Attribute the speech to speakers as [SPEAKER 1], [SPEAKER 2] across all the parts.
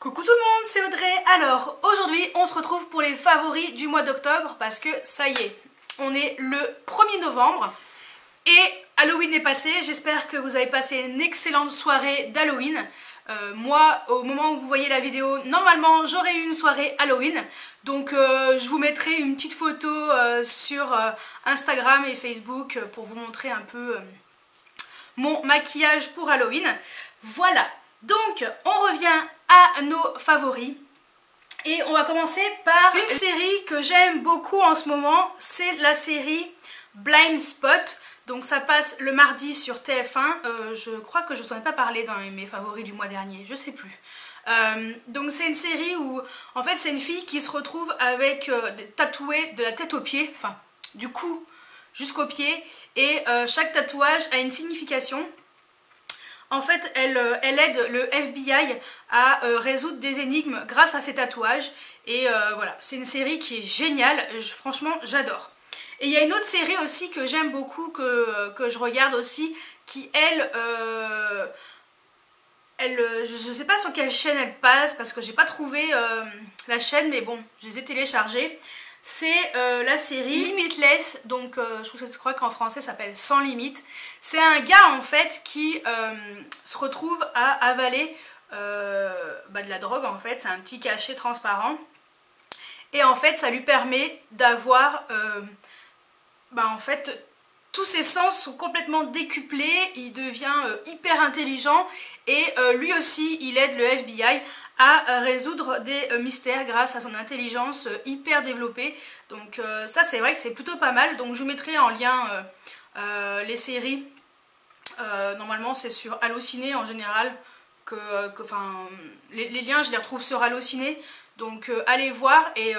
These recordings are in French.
[SPEAKER 1] Coucou tout le monde, c'est Audrey. Alors aujourd'hui on se retrouve pour les favoris du mois d'octobre parce que ça y est, on est le 1er novembre et Halloween est passé. J'espère que vous avez passé une excellente soirée d'Halloween. Moi, au moment où vous voyez la vidéo, normalement j'aurai eu une soirée Halloween. Donc je vous mettrai une petite photo sur Instagram et Facebook pour vous montrer un peu mon maquillage pour Halloween. Voilà, donc on revient à nos favoris. Et on va commencer par une série que j'aime beaucoup en ce moment. C'est la série Blind Spot. Donc ça passe le mardi sur TF1. Je crois que je ne vous en ai pas parlé dans mes favoris du mois dernier, je sais plus. Donc c'est une série où en fait c'est une fille qui se retrouve avec tatouée de la tête aux pieds, enfin du cou jusqu'aux pieds, et chaque tatouage a une signification. En fait, elle aide le FBI à résoudre des énigmes grâce à ses tatouages. Et voilà, c'est une série qui est géniale, franchement j'adore. Et il y a une autre série aussi que j'aime beaucoup, que je regarde aussi, qui elle, je ne sais pas sur quelle chaîne elle passe, parce que j'ai pas trouvé la chaîne, mais bon, je les ai téléchargées. C'est la série Limitless, donc je crois qu'en français ça s'appelle Sans Limite. C'est un gars en fait qui se retrouve à avaler de la drogue en fait, c'est un petit cachet transparent. Et en fait ça lui permet d'avoir, en fait tous ses sens sont complètement décuplés, il devient hyper intelligent et lui aussi il aide le FBI à résoudre des mystères grâce à son intelligence hyper développée. Donc ça c'est vrai que c'est plutôt pas mal, donc je vous mettrai en lien les séries. Normalement c'est sur Allociné en général, les liens je les retrouve sur Allociné, donc allez voir et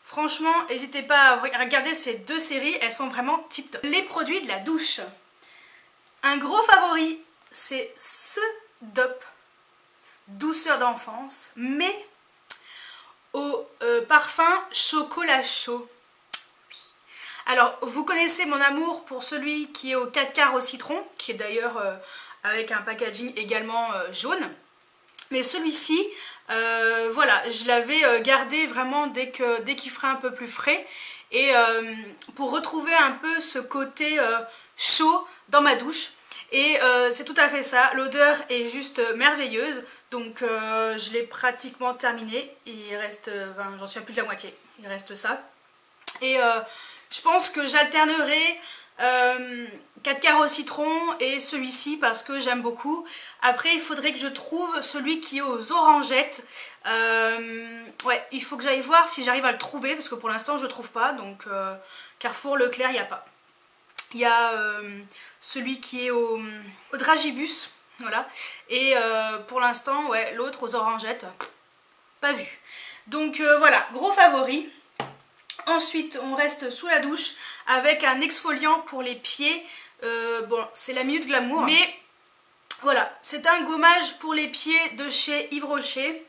[SPEAKER 1] franchement n'hésitez pas à regarder ces deux séries, elles sont vraiment tip top. Les produits de la douche, un gros favori c'est ce DOP douceur d'enfance, mais au parfum chocolat chaud. Oui. Alors vous connaissez mon amour pour celui qui est au 4 quarts au citron, qui est d'ailleurs avec un packaging également jaune. Mais celui-ci, voilà, je l'avais gardé vraiment dès qu'il ferait un peu plus frais. Et pour retrouver un peu ce côté chaud dans ma douche. Et c'est tout à fait ça, l'odeur est juste merveilleuse. Donc je l'ai pratiquement terminé. Il reste, j'en suis à plus de la moitié, il reste ça. Et je pense que j'alternerai 4 quarts au citron et celui-ci parce que j'aime beaucoup. Après il faudrait que je trouve celui qui est aux orangettes. Ouais, il faut que j'aille voir si j'arrive à le trouver parce que pour l'instant je ne le trouve pas. Donc Carrefour, Leclerc, il n'y a pas. Il y a celui qui est au dragibus, voilà. Et pour l'instant, ouais, l'autre aux orangettes, pas vu. Donc voilà, gros favori. Ensuite, on reste sous la douche avec un exfoliant pour les pieds. Bon, c'est la Minute Glamour. Mais voilà, c'est un gommage pour les pieds de chez Yves Rocher.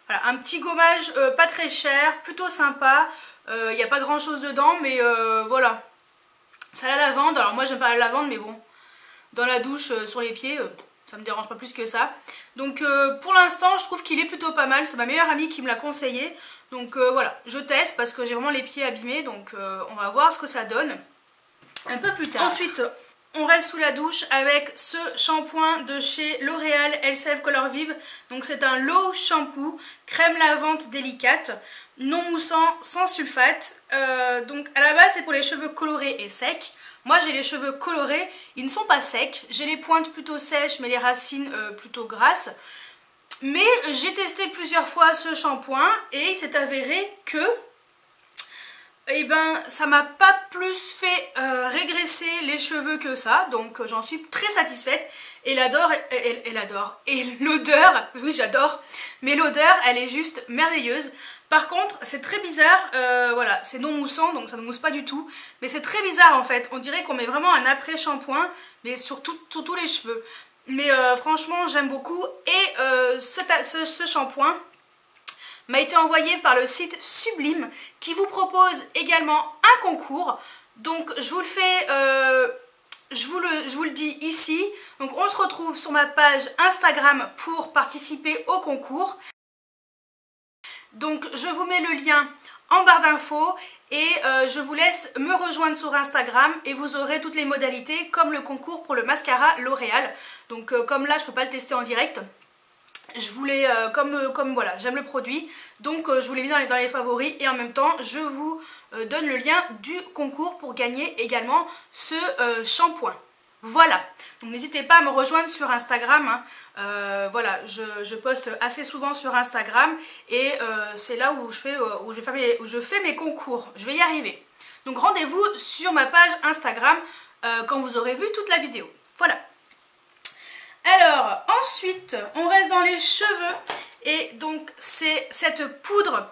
[SPEAKER 1] Voilà, un petit gommage pas très cher, plutôt sympa. Il n'y a pas grand chose dedans, mais voilà. Ça a la lavande, alors moi j'aime pas la lavande, mais bon, dans la douche, sur les pieds, ça me dérange pas plus que ça. Donc pour l'instant, je trouve qu'il est plutôt pas mal. C'est ma meilleure amie qui me l'a conseillé. Donc voilà, je teste parce que j'ai vraiment les pieds abîmés. Donc on va voir ce que ça donne un peu plus tard. Ensuite, on reste sous la douche avec ce shampoing de chez L'Oréal Elseve Color Vive. Donc c'est un low shampoo, crème lavante délicate, non moussant, sans sulfate. Donc à la base c'est pour les cheveux colorés et secs. Moi j'ai les cheveux colorés, ils ne sont pas secs. J'ai les pointes plutôt sèches mais les racines plutôt grasses. Mais j'ai testé plusieurs fois ce shampoing et il s'est avéré que ça m'a pas plus fait régresser les cheveux que ça, donc j'en suis très satisfaite. Et l'odeur, oui j'adore, mais l'odeur elle est juste merveilleuse. Par contre c'est très bizarre, voilà, c'est non moussant donc ça ne mousse pas du tout, mais c'est très bizarre en fait, on dirait qu'on met vraiment un après shampoing mais sur tous les cheveux. Mais franchement j'aime beaucoup et ce shampoing m'a été envoyé par le site Sublime qui vous propose également un concours. Donc je vous le fais je vous le dis ici, donc on se retrouve sur ma page Instagram pour participer au concours. Donc je vous mets le lien en barre d'infos et je vous laisse me rejoindre sur Instagram et vous aurez toutes les modalités comme le concours pour le mascara L'Oréal. Donc comme là je peux pas le tester en direct, je voulais, comme voilà, j'aime le produit, donc je vous l'ai mis dans les favoris et en même temps je vous donne le lien du concours pour gagner également ce shampoing. Voilà, donc n'hésitez pas à me rejoindre sur Instagram, hein. Voilà, je poste assez souvent sur Instagram et c'est là où je fais mes concours, je vais y arriver. Donc rendez-vous sur ma page Instagram quand vous aurez vu toute la vidéo. Voilà. Alors ensuite on reste dans les cheveux et donc c'est cette poudre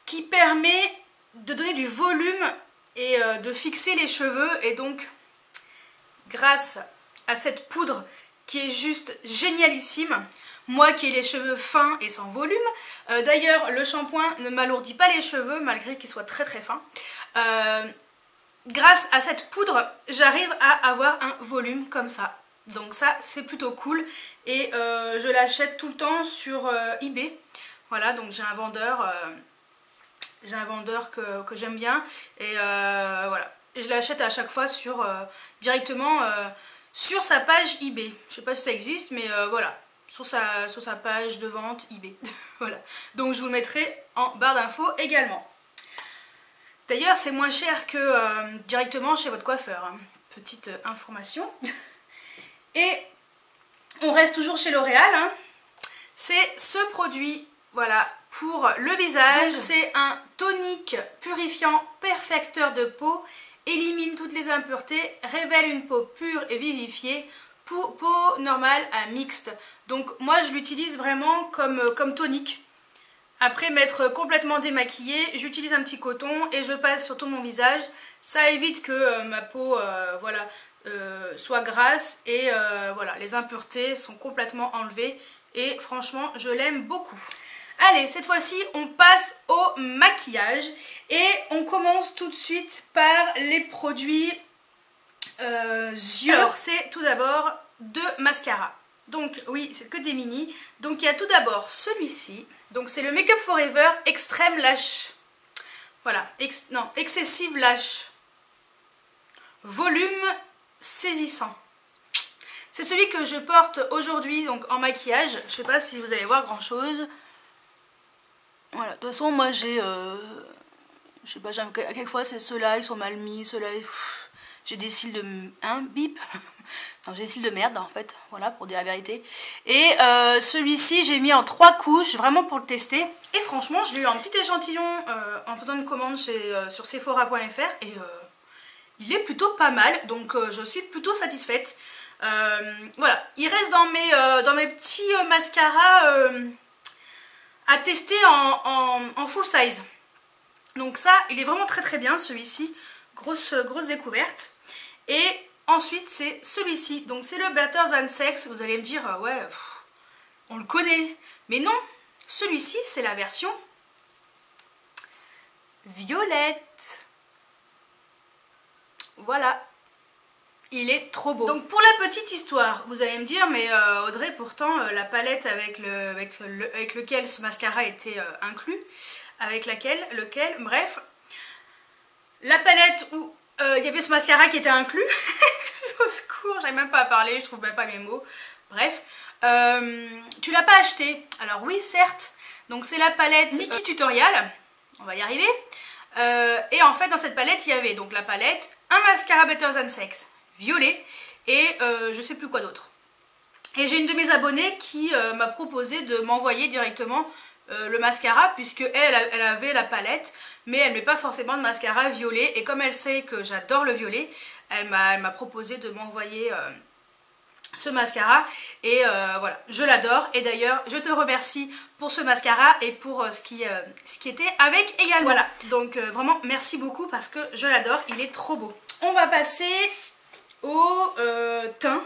[SPEAKER 1] qui permet de donner du volume et de fixer les cheveux et donc grâce à cette poudre qui est juste génialissime, moi qui ai les cheveux fins et sans volume, d'ailleurs le shampoing ne m'alourdit pas les cheveux malgré qu'il soit très très fin, grâce à cette poudre j'arrive à avoir un volume comme ça. Donc ça c'est plutôt cool et je l'achète tout le temps sur eBay. Voilà, donc j'ai un vendeur que j'aime bien et voilà. Et je l'achète à chaque fois directement sur sa page eBay. Je sais pas si ça existe mais voilà, sur sa page de vente eBay. Voilà, donc je vous le mettrai en barre d'infos également. D'ailleurs c'est moins cher que directement chez votre coiffeur, hein. Petite information. Et on reste toujours chez L'Oréal, hein. C'est ce produit, voilà, pour le visage. C'est un tonique purifiant perfecteur de peau, élimine toutes les impuretés, révèle une peau pure et vivifiée, peau normale à mixte. Donc moi je l'utilise vraiment comme tonique. Après m'être complètement démaquillée, j'utilise un petit coton et je passe sur tout mon visage. Ça évite que ma peau, voilà, soit grasse et voilà, les impuretés sont complètement enlevées et franchement je l'aime beaucoup. Allez, cette fois-ci on passe au maquillage et on commence tout de suite par les produits yeux. Alors c'est tout d'abord 2 mascaras. Donc oui, c'est que des mini. Donc il y a tout d'abord celui-ci. Donc c'est le Make Up Forever Extreme Lash. Voilà, Excessive Lash. Volume saisissant. C'est celui que je porte aujourd'hui donc en maquillage. Je sais pas si vous allez voir grand chose. Voilà, de toute façon moi j'ai je sais pas, quelquefois c'est ceux-là, ils sont mal mis, ceux-là j'ai des cils de bip. Non, j'ai des cils de merde en fait, voilà, pour dire la vérité. Et celui-ci j'ai mis en 3 couches vraiment pour le tester. Et franchement je l'ai eu en petit échantillon en faisant une commande sur Sephora.fr et il est plutôt pas mal, donc je suis plutôt satisfaite. Voilà, il reste dans mes petits mascaras à tester en full size. Donc ça, il est vraiment très très bien celui-ci, grosse découverte. Et ensuite c'est celui-ci, donc c'est le Better Than Sex. Vous allez me dire, ouais, on le connaît. Mais non, celui-ci c'est la version violette. Voilà, il est trop beau. Donc pour la petite histoire, vous allez me dire, mais Audrey, pourtant la palette avec lequel ce mascara était inclus, bref, la palette où il y avait ce mascara qui était inclus, au secours, j'arrive même pas à parler, je trouve même pas mes mots, bref, tu l'as pas acheté. Alors oui, certes, donc c'est la palette Nikkie Tutorial, on va y arriver. Et en fait dans cette palette il y avait donc la palette, un mascara Better Than Sex violet et je sais plus quoi d'autre. Et j'ai une de mes abonnées qui m'a proposé de m'envoyer directement le mascara, puisque elle avait la palette mais elle ne met pas forcément de mascara violet, et comme elle sait que j'adore le violet, elle m'a proposé de m'envoyer ce mascara et voilà, je l'adore. Et d'ailleurs je te remercie pour ce mascara et pour ce qui était avec également. Voilà, donc vraiment merci beaucoup parce que je l'adore, il est trop beau. On va passer au teint,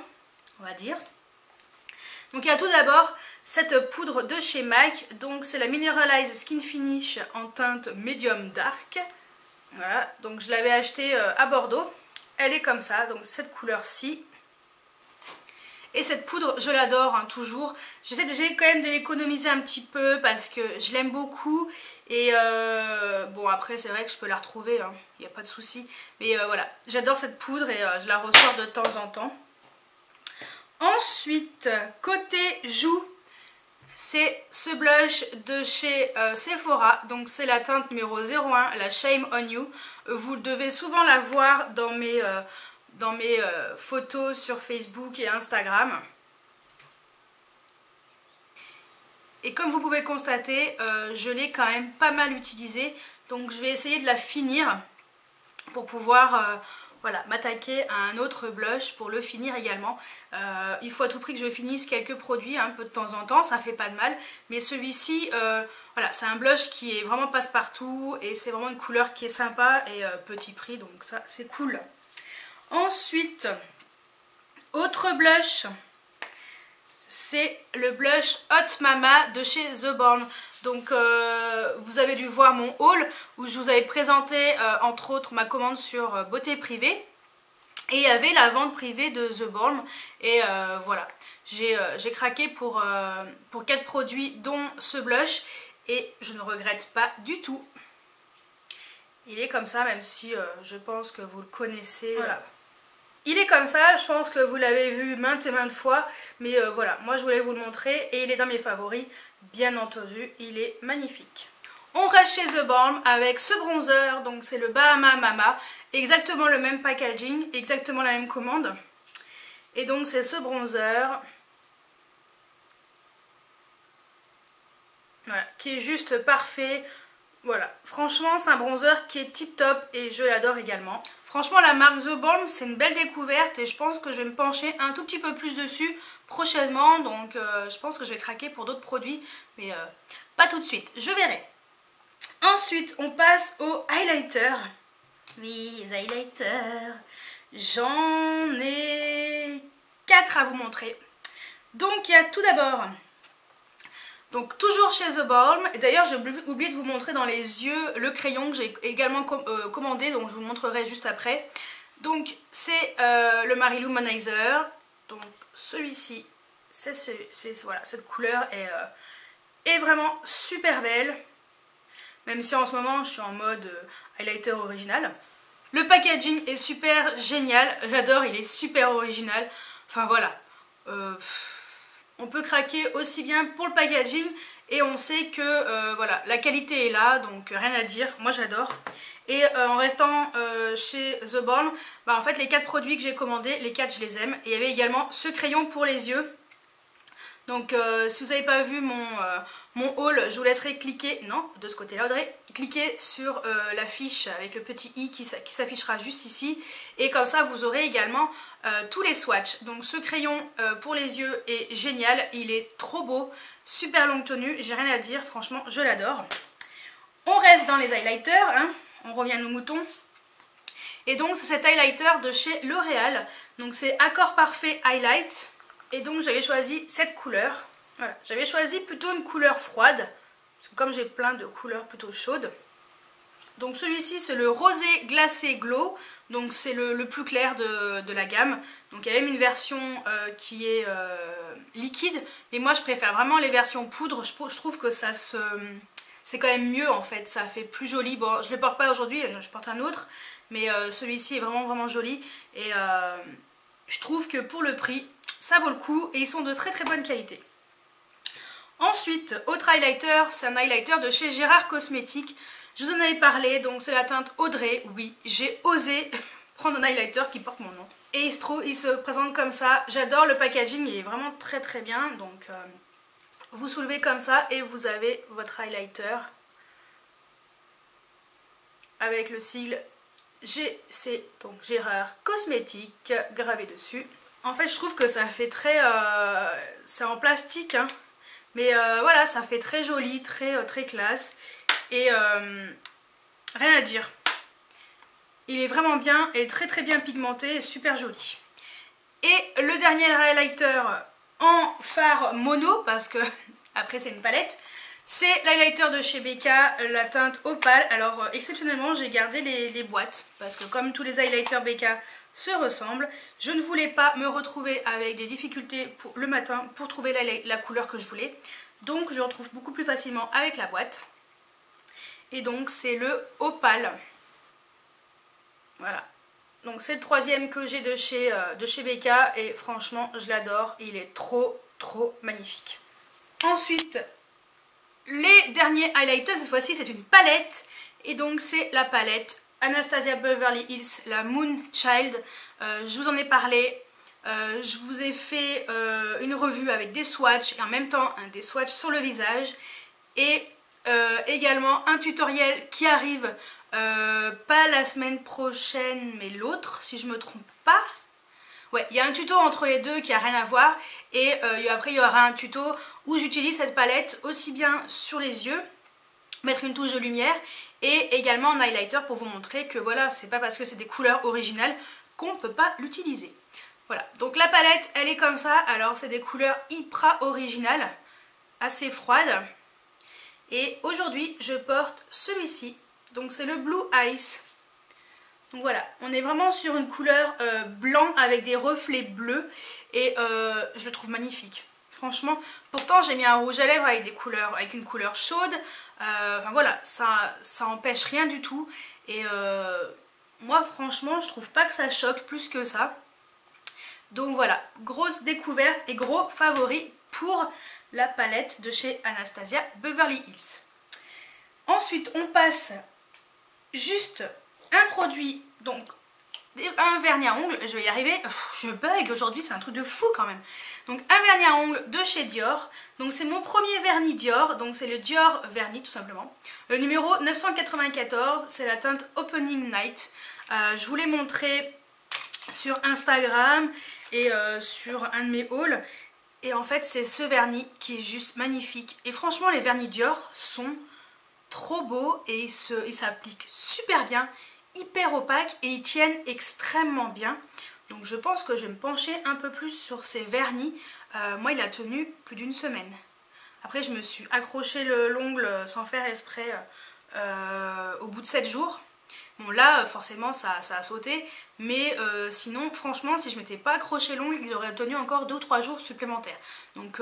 [SPEAKER 1] on va dire. Donc il y a tout d'abord cette poudre de chez MAC, donc c'est la Mineralize Skin Finish en teinte Medium Dark. Voilà, donc je l'avais acheté à Bordeaux. elle est comme ça, donc cette couleur-ci. Et cette poudre, je l'adore hein, toujours. J'essaie quand même de l'économiser un petit peu parce que je l'aime beaucoup. Et bon, après, c'est vrai que je peux la retrouver, il n'y a pas de souci. Mais voilà, j'adore cette poudre et je la ressors de temps en temps. Ensuite, côté joues, c'est ce blush de chez Sephora. Donc, c'est la teinte numéro 01, la Shame on You. Vous devez souvent la voir dans mes photos sur Facebook et Instagram. Et comme vous pouvez le constater, je l'ai quand même pas mal utilisée. Donc je vais essayer de la finir pour pouvoir voilà, m'attaquer à un autre blush pour le finir également. Il faut à tout prix que je finisse quelques produits un peu de temps en temps, ça fait pas de mal. Mais celui-ci, voilà, c'est un blush qui est vraiment passe-partout et c'est vraiment une couleur qui est sympa et petit prix, donc ça c'est cool. Ensuite, autre blush, c'est le blush Hot Mama de chez The Balm. Donc vous avez dû voir mon haul où je vous avais présenté entre autres ma commande sur Beauté Privée. Et il y avait la vente privée de The Balm. Et voilà, j'ai craqué pour 4 produits dont ce blush. Et je ne regrette pas du tout. Il est comme ça, même si je pense que vous le connaissez. Voilà. Il est comme ça, je pense que vous l'avez vu maintes et maintes fois, mais voilà, moi je voulais vous le montrer et il est dans mes favoris, bien entendu, il est magnifique. On reste chez The Balm avec ce bronzer, donc c'est le Bahama Mama, exactement le même packaging, exactement la même commande. Et donc c'est ce bronzer, voilà, qui est juste parfait. Voilà, franchement c'est un bronzer qui est tip top et je l'adore également. Franchement la marque The Balm c'est une belle découverte et je pense que je vais me pencher un tout petit peu plus dessus prochainement. Donc je pense que je vais craquer pour d'autres produits mais pas tout de suite, je verrai. Ensuite on passe aux highlighters. Oui, les highlighters, j'en ai 4 à vous montrer. Donc il y a tout d'abord... Donc toujours chez The Balm, et d'ailleurs j'ai oublié de vous montrer dans les yeux le crayon que j'ai également commandé, donc je vous montrerai juste après. Donc c'est le Mary Lou Manizer, donc celui-ci, voilà, cette couleur est vraiment super belle, même si en ce moment je suis en mode highlighter original. Le packaging est super génial, j'adore, il est super original, enfin voilà. On peut craquer aussi bien pour le packaging et on sait que voilà, la qualité est là, donc rien à dire, moi j'adore. Et en restant chez The Balm, bah, en fait les 4 produits que j'ai commandés, les 4 je les aime. Et il y avait également ce crayon pour les yeux. Donc si vous n'avez pas vu mon haul, je vous laisserai cliquer, non, de ce côté-là Audrey, cliquer sur la fiche avec le petit i qui s'affichera juste ici. Et comme ça vous aurez également tous les swatchs. Donc ce crayon pour les yeux est génial, il est trop beau, super longue tenue, j'ai rien à dire, franchement je l'adore. On reste dans les highlighters, hein, on revient à nos moutons. Et donc c'est cet highlighter de chez L'Oréal, donc c'est Accord Parfait Highlight. Et donc j'avais choisi cette couleur, voilà, j'avais choisi plutôt une couleur froide, parce que comme j'ai plein de couleurs plutôt chaudes. Donc celui-ci c'est le Rosé Glacé Glow, donc c'est le plus clair de la gamme. Donc il y a même une version qui est liquide, mais moi je préfère vraiment les versions poudre, je trouve que ça c'est quand même mieux en fait, ça fait plus joli. Bon je ne le porte pas aujourd'hui, je porte un autre, mais celui-ci est vraiment vraiment joli et je trouve que pour le prix, ça vaut le coup et ils sont de très très bonne qualité. Ensuite, autre highlighter, c'est un highlighter de chez Gérard Cosmétiques. Je vous en avais parlé, donc c'est la teinte Audrey. Oui, j'ai osé prendre un highlighter qui porte mon nom. Et il se présente comme ça. J'adore le packaging, il est vraiment très très bien. Donc vous soulevez comme ça et vous avez votre highlighter avec le sigle GC, donc Gérard Cosmétiques, gravé dessus. En fait je trouve que ça fait très... c'est en plastique hein, mais voilà, ça fait très joli, très classe. Et rien à dire. Il est vraiment bien et très très bien pigmenté et super joli. Et le dernier highlighter en fard mono, parce que après c'est une palette, C'est l'highlighter de chez Becca, la teinte Opale. Alors exceptionnellement j'ai gardé les boîtes parce que comme tous les highlighters Becca se ressemblent, je ne voulais pas me retrouver avec des difficultés le matin pour trouver la couleur que je voulais. Donc je retrouve beaucoup plus facilement avec la boîte. Et donc c'est le Opale. Voilà. Donc c'est le troisième que j'ai de chez Becca et franchement je l'adore. Il est trop magnifique. Ensuite, les derniers highlighters, cette fois-ci c'est une palette. Et donc c'est la palette Anastasia Beverly Hills, la Moon Child. Je vous en ai parlé. Je vous ai fait une revue avec des swatchs et en même temps des swatchs sur le visage. Et également un tutoriel qui arrive pas la semaine prochaine mais l'autre si je me trompe pas. Ouais, il y a un tuto entre les deux qui a rien à voir et après il y aura un tuto où j'utilise cette palette aussi bien sur les yeux, mettre une touche de lumière et également un highlighter pour vous montrer que voilà, c'est pas parce que c'est des couleurs originales qu'on peut pas l'utiliser. Voilà, donc la palette elle est comme ça, alors c'est des couleurs hyper originales, assez froides. Et aujourd'hui je porte celui-ci, donc c'est le Blue Ice. Donc voilà, on est vraiment sur une couleur blanc avec des reflets bleus et je le trouve magnifique. Franchement, pourtant j'ai mis un rouge à lèvres avec une couleur chaude. Enfin voilà, ça empêche rien du tout. Et moi franchement, je trouve pas que ça choque plus que ça. Donc voilà, grosse découverte et gros favori pour la palette de chez Anastasia Beverly Hills. Ensuite, on passe juste un produit, donc un vernis à ongles, je vais y arriver, je bug aujourd'hui, c'est un truc de fou quand même. Donc un vernis à ongles de chez Dior, donc c'est mon premier vernis Dior, donc c'est le Dior vernis tout simplement. Le numéro 994, c'est la teinte Opening Night. Je vous l'ai montré sur Instagram et sur un de mes hauls. Et en fait c'est ce vernis qui est juste magnifique. Et franchement les vernis Dior sont trop beaux et ils s'appliquent super bien, hyper opaques et ils tiennent extrêmement bien. Donc je pense que je vais me pencher un peu plus sur ces vernis. Moi il a tenu plus d'une semaine. Après je me suis accroché l'ongle sans faire exprès au bout de 7 jours. Bon là forcément ça a sauté, mais sinon franchement si je m'étais pas accroché l'ongle ils auraient tenu encore 2 ou 3 jours supplémentaires. Donc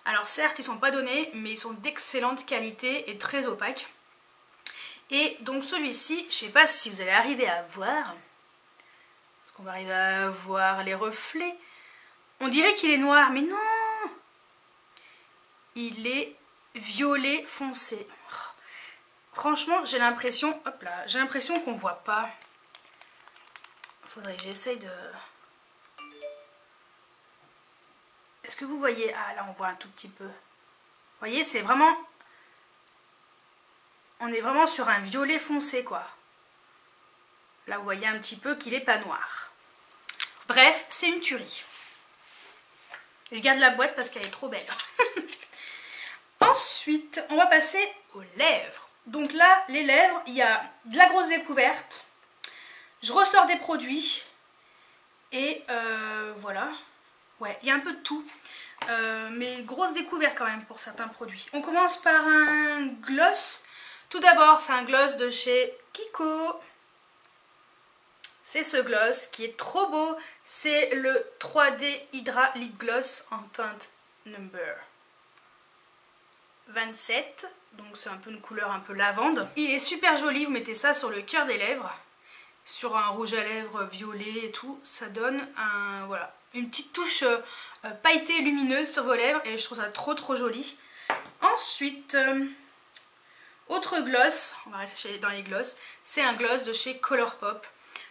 [SPEAKER 1] alors certes ils sont pas donnés mais ils sont d'excellente qualité et très opaques. Et donc celui-ci, je sais pas si vous allez arriver à voir, est-ce qu'on va arriver à voir les reflets? On dirait qu'il est noir mais non, il est violet foncé. Franchement, j'ai l'impression, hop là, j'ai l'impression qu'on voit pas. Faudrait que j'essaye de... Est-ce que vous voyez? Ah là, on voit un tout petit peu. Vous voyez, c'est vraiment... On est vraiment sur un violet foncé, quoi. Là, vous voyez un petit peu qu'il n'est pas noir. Bref, c'est une tuerie. Je garde la boîte parce qu'elle est trop belle. Ensuite, on va passer aux lèvres. Donc là, les lèvres, il y a de la grosse découverte. Je ressors des produits. Et voilà. Ouais, il y a un peu de tout. Mais grosse découverte quand même pour certains produits. On commence par un gloss. Tout d'abord, c'est un gloss de chez Kiko. C'est ce gloss qui est trop beau. C'est le 3D Hydra Lip Gloss en teinte number 27. Donc c'est un peu une couleur un peu lavande. Il est super joli, vous mettez ça sur le cœur des lèvres. Sur un rouge à lèvres violet et tout. Ça donne voilà, une petite touche pailletée lumineuse sur vos lèvres. Et je trouve ça trop joli. Ensuite, autre gloss, on va rester dans les gloss. C'est un gloss de chez Colourpop.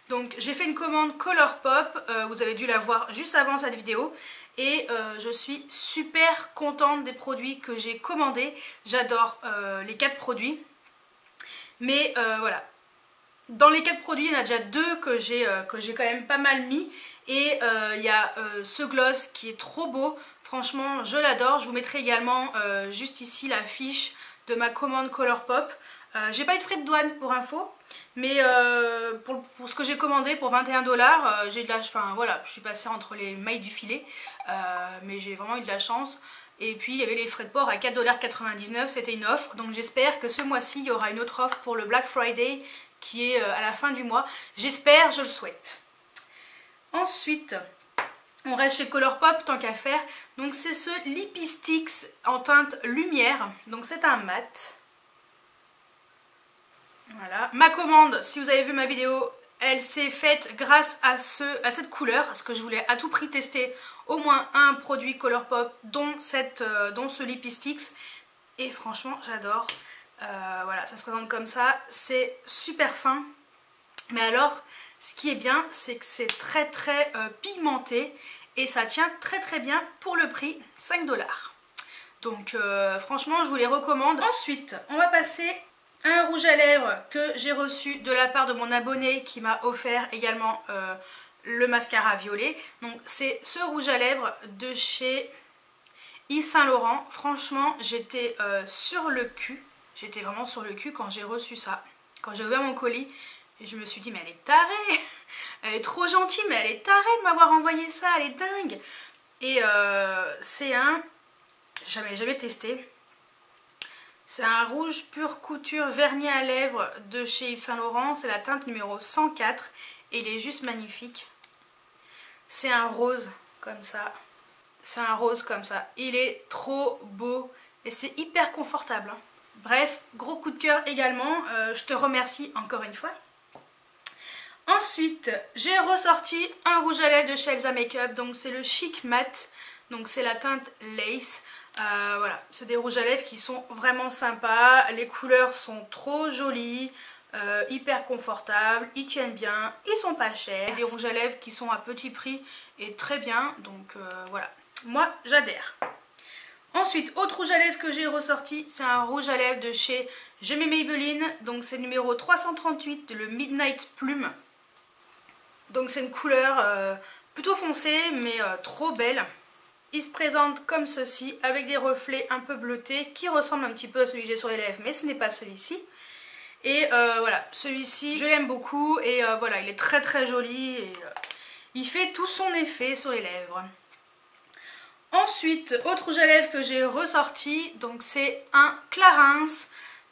[SPEAKER 1] Donc j'ai fait une commande Colourpop, vous avez dû la voir juste avant cette vidéo. Et je suis super contente des produits que j'ai commandés. J'adore les 4 produits. Mais voilà, dans les 4 produits, il y en a déjà 2 que j'ai quand même pas mal mis. Et il y a ce gloss qui est trop beau. Franchement, je l'adore. Je vous mettrai également juste ici la fiche de ma commande Colourpop. J'ai pas eu de frais de douane pour info. Mais pour ce que j'ai commandé pour 21 $, j'ai de la... Enfin voilà, je suis passée entre les mailles du filet. Mais j'ai vraiment eu de la chance. Et puis il y avait les frais de port à 4,99 $, c'était une offre. Donc j'espère que ce mois-ci il y aura une autre offre pour le Black Friday qui est à la fin du mois. J'espère, je le souhaite. Ensuite, on reste chez Colourpop tant qu'à faire. Donc c'est ce Lippie Stix en teinte lumière. Donc c'est un mat. Voilà. Ma commande, si vous avez vu ma vidéo, elle s'est faite grâce à cette couleur. Parce que je voulais à tout prix tester au moins un produit Colourpop dont ce Lippie Stix. Et franchement j'adore. Voilà, ça se présente comme ça. C'est super fin. Mais alors, ce qui est bien, c'est que c'est très pigmenté. Et ça tient très bien pour le prix, 5 $. Donc franchement, je vous les recommande. Ensuite, on va passer à un rouge à lèvres que j'ai reçu de la part de mon abonné qui m'a offert également le mascara violet. Donc c'est ce rouge à lèvres de chez Yves Saint Laurent. Franchement, j'étais sur le cul. J'étais vraiment sur le cul quand j'ai reçu ça. Quand j'ai ouvert mon colis, et je me suis dit mais elle est tarée. Elle est trop gentille mais elle est tarée de m'avoir envoyé ça, elle est dingue. Et c'est un... Jamais testé. C'est un rouge pure couture vernis à lèvres de chez Yves Saint Laurent. C'est la teinte numéro 104 et il est juste magnifique. C'est un rose comme ça. C'est un rose comme ça. Il est trop beau et c'est hyper confortable. Bref, gros coup de cœur également. Je te remercie encore une fois. Ensuite, j'ai ressorti un rouge à lèvres de chez Elsa Makeup. Donc c'est le Chic Matte. Donc c'est la teinte Lace. Voilà, c'est des rouges à lèvres qui sont vraiment sympas. Les couleurs sont trop jolies. Hyper confortables. Ils tiennent bien. Ils sont pas chers. Des rouges à lèvres qui sont à petit prix et très bien. Donc voilà, moi j'adhère. Ensuite, autre rouge à lèvres que j'ai ressorti, c'est un rouge à lèvres de chez Je m'aime Maybelline. Donc c'est numéro 338, le Midnight Plume. Donc c'est une couleur plutôt foncée mais trop belle. Il se présente comme ceci avec des reflets un peu bleutés qui ressemblent un petit peu à celui que j'ai sur les lèvres mais ce n'est pas celui-ci. Et voilà, celui-ci je l'aime beaucoup et voilà, il est très joli et il fait tout son effet sur les lèvres. Ensuite, autre rouge à lèvres que j'ai ressorti, donc c'est un Clarins.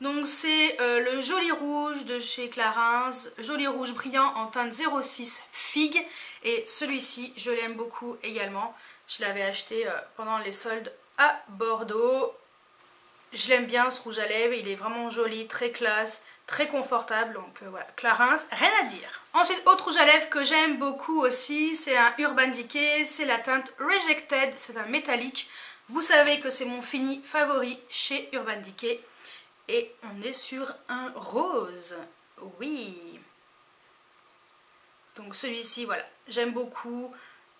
[SPEAKER 1] Donc c'est le Joli Rouge de chez Clarins, Joli Rouge brillant en teinte 06 Figue. Et celui-ci, je l'aime beaucoup également. Je l'avais acheté pendant les soldes à Bordeaux. Je l'aime bien ce rouge à lèvres, il est vraiment joli, très classe, très confortable. Donc voilà, Clarins, rien à dire. Ensuite, autre rouge à lèvres que j'aime beaucoup aussi, c'est un Urban Decay, c'est la teinte Rejected, c'est un métallique. Vous savez que c'est mon fini favori chez Urban Decay. Et on est sur un rose, oui. Donc celui-ci, voilà, j'aime beaucoup.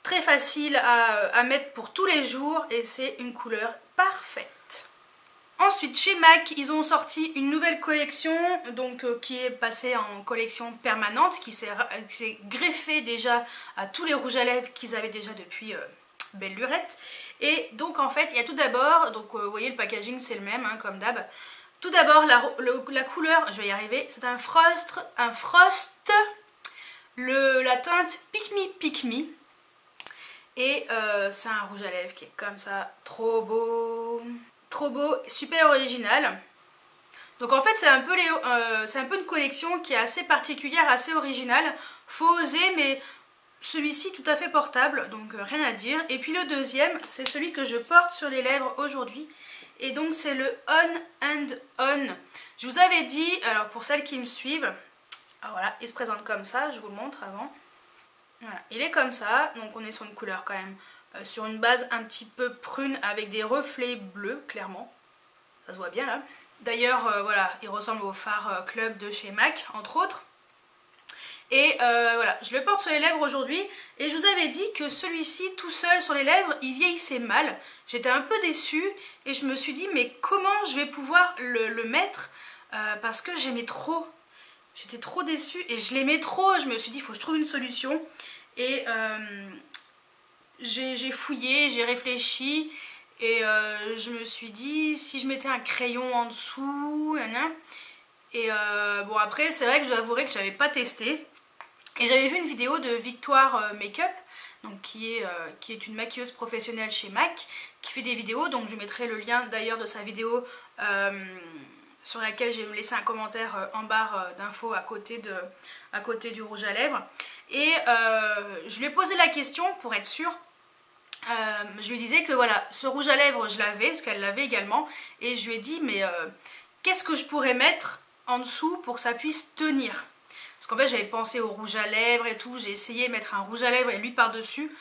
[SPEAKER 1] Très facile à mettre pour tous les jours et c'est une couleur parfaite. Ensuite, chez MAC, ils ont sorti une nouvelle collection donc, qui est passée en collection permanente, qui s'est greffée déjà à tous les rouges à lèvres qu'ils avaient déjà depuis belle lurette. Et donc en fait, il y a tout d'abord, donc vous voyez le packaging c'est le même hein, comme d'hab. Tout d'abord, la couleur, je vais y arriver, c'est un Frost, la teinte Pick Me. Et c'est un rouge à lèvres qui est comme ça, trop beau, super original. Donc en fait, c'est un peu une collection qui est assez particulière, assez originale. Faut oser, mais celui-ci tout à fait portable, donc rien à dire. Et puis le deuxième, c'est celui que je porte sur les lèvres aujourd'hui. Et donc c'est le On and On. Je vous avais dit, alors pour celles qui me suivent, alors voilà, il se présente comme ça, je vous le montre avant. Voilà, il est comme ça, donc on est sur une couleur quand même, sur une base un petit peu prune avec des reflets bleus, clairement. Ça se voit bien là. D'ailleurs, voilà, il ressemble au Fard Club de chez MAC, entre autres. Et voilà, je le porte sur les lèvres aujourd'hui et je vous avais dit que celui-ci tout seul sur les lèvres il vieillissait mal. J'étais un peu déçue et je me suis dit mais comment je vais pouvoir le mettre parce que j'aimais trop. J'étais trop déçue et je l'aimais trop, je me suis dit il faut que je trouve une solution. Et j'ai fouillé, j'ai réfléchi et je me suis dit si je mettais un crayon en dessous, et bon après c'est vrai que je dois avouer que j'avais pas testé. Et j'avais vu une vidéo de Victoire Makeup, donc qui est une maquilleuse professionnelle chez MAC, qui fait des vidéos, donc je mettrai le lien d'ailleurs de sa vidéo sur laquelle j'ai laissé un commentaire en barre d'infos à côté du rouge à lèvres. Et je lui ai posé la question pour être sûre. Je lui disais que voilà, ce rouge à lèvres je l'avais, parce qu'elle l'avait également, et je lui ai dit mais qu'est-ce que je pourrais mettre en dessous pour que ça puisse tenir? Parce qu'en fait j'avais pensé au rouge à lèvres et tout, j'ai essayé de mettre un rouge à lèvres et lui par dessus,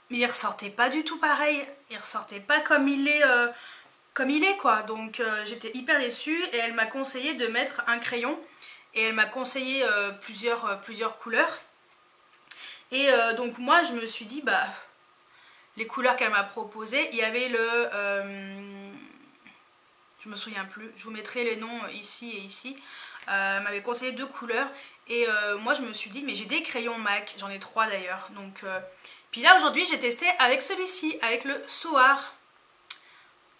[SPEAKER 1] mais il ressortait pas du tout pareil, il ressortait pas comme il est quoi, donc j'étais hyper déçue et elle m'a conseillé de mettre un crayon et elle m'a conseillé plusieurs couleurs et donc moi je me suis dit bah les couleurs qu'elle m'a proposées, il y avait je me souviens plus, je vous mettrai les noms ici et ici. Elle m'avait conseillé 2 couleurs et moi je me suis dit mais j'ai des crayons MAC, j'en ai 3 d'ailleurs, donc puis là aujourd'hui j'ai testé avec celui-ci, avec le Soar.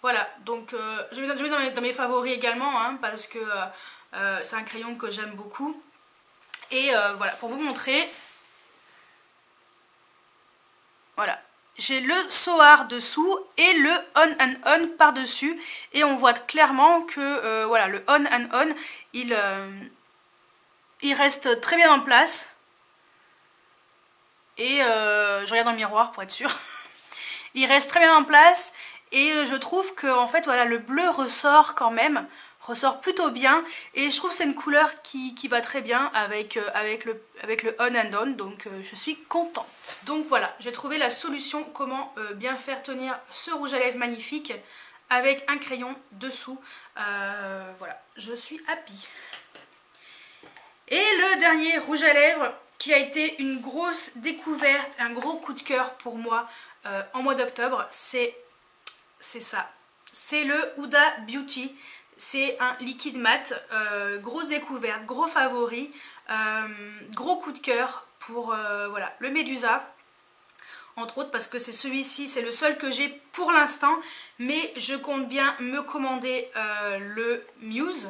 [SPEAKER 1] Voilà, donc je vais mettre dans mes favoris également hein, parce que c'est un crayon que j'aime beaucoup. Et voilà, pour vous montrer, voilà. J'ai le Soar dessous et le On and On par dessus et on voit clairement que voilà, le On and On il reste très bien en place et je regarde dans le miroir pour être sûre. Il reste très bien en place et je trouve que en fait voilà, le bleu ressort quand même, ressort plutôt bien et je trouve que c'est une couleur qui va très bien avec le On and On, donc je suis contente. Donc voilà, j'ai trouvé la solution comment bien faire tenir ce rouge à lèvres magnifique avec un crayon dessous. Voilà, je suis happy. Et le dernier rouge à lèvres qui a été une grosse découverte, un gros coup de cœur pour moi en mois d'octobre, c'est ça. C'est le Huda Beauty. C'est un liquide mat, grosse découverte, gros favori, gros coup de cœur pour voilà, le Medusa. Entre autres parce que c'est celui-ci, c'est le seul que j'ai pour l'instant. Mais je compte bien me commander le Muse.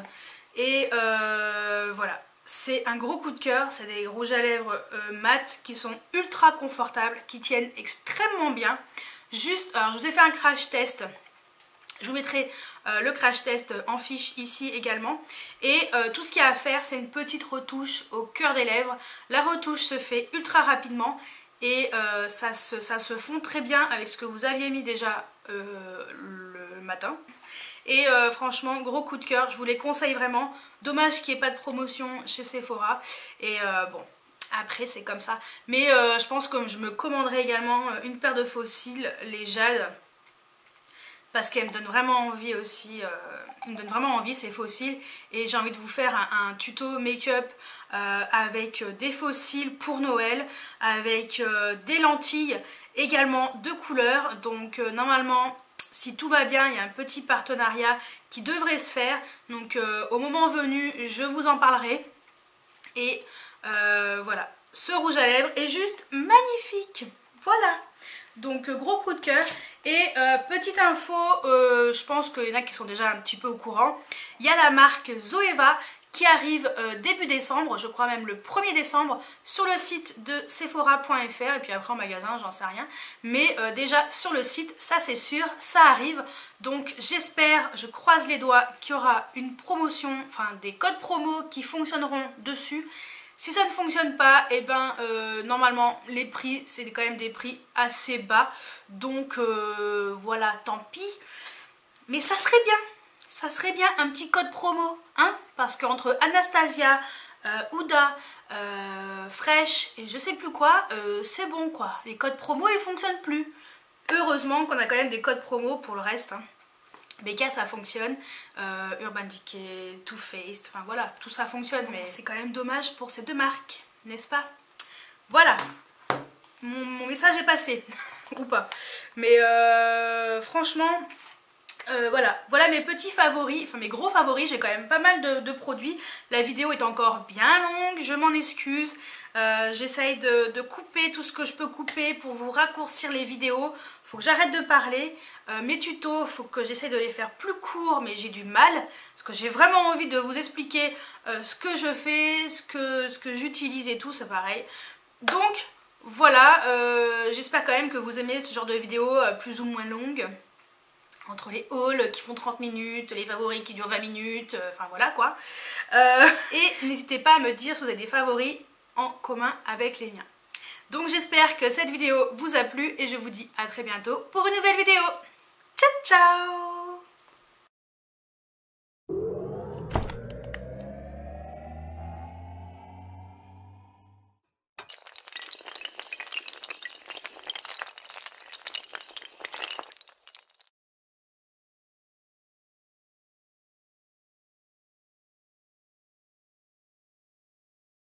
[SPEAKER 1] Et voilà, c'est un gros coup de cœur. C'est des rouges à lèvres mat qui sont ultra confortables, qui tiennent extrêmement bien. Juste, alors je vous ai fait un crash test. Je vous mettrai le crash test en fiche ici également. Et tout ce qu'il y a à faire, c'est une petite retouche au cœur des lèvres. La retouche se fait ultra rapidement et ça se fond très bien avec ce que vous aviez mis déjà le matin. Et franchement, gros coup de cœur, je vous les conseille vraiment. Dommage qu'il n'y ait pas de promotion chez Sephora. Et bon, après c'est comme ça. Mais je pense que je me commanderai également une paire de faux cils, les Jade. Parce qu'elle me donne vraiment envie aussi, ces faux cils. Et j'ai envie de vous faire un tuto make-up avec des faux cils pour Noël, avec des lentilles également de couleurs. Donc normalement, si tout va bien, il y a un petit partenariat qui devrait se faire. Donc au moment venu, je vous en parlerai. Et voilà, ce rouge à lèvres est juste magnifique. Voilà. Donc gros coup de cœur. Et petite info, je pense qu'il y en a qui sont déjà un petit peu au courant. Il y a la marque Zoeva qui arrive début décembre, je crois même le 1er décembre, sur le site de Sephora.fr et puis après en magasin, j'en sais rien. Mais déjà sur le site, ça c'est sûr, ça arrive. Donc j'espère, je croise les doigts qu'il y aura une promotion, enfin des codes promo qui fonctionneront dessus. Si ça ne fonctionne pas, et ben normalement les prix c'est quand même des prix assez bas. Donc voilà, tant pis. Mais ça serait bien un petit code promo, hein, parce qu'entre Anastasia, Huda, Fresh et je sais plus quoi, c'est bon quoi. Les codes promo ils fonctionnent plus. Heureusement qu'on a quand même des codes promo pour le reste, hein. BK ça fonctionne, Urban Decay, Too Faced, enfin voilà, tout ça fonctionne, mais c'est quand même dommage pour ces deux marques, n'est-ce pas? Voilà, mon message est passé, ou pas. Mais franchement, Voilà mes petits favoris, enfin mes gros favoris. J'ai quand même pas mal de produits. La vidéo est encore bien longue, je m'en excuse. J'essaye de couper tout ce que je peux couper pour vous raccourcir les vidéos. Faut que j'arrête de parler. Mes tutos, faut que j'essaye de les faire plus courts, mais j'ai du mal. Parce que j'ai vraiment envie de vous expliquer ce que je fais, ce que j'utilise et tout, c'est pareil. Donc voilà, j'espère quand même que vous aimez ce genre de vidéos plus ou moins longues. Entre les hauls qui font 30 minutes, les favoris qui durent 20 minutes, enfin voilà quoi. Et n'hésitez pas à me dire si vous avez des favoris en commun avec les miens. Donc j'espère que cette vidéo vous a plu et je vous dis à très bientôt pour une nouvelle vidéo. Ciao ciao!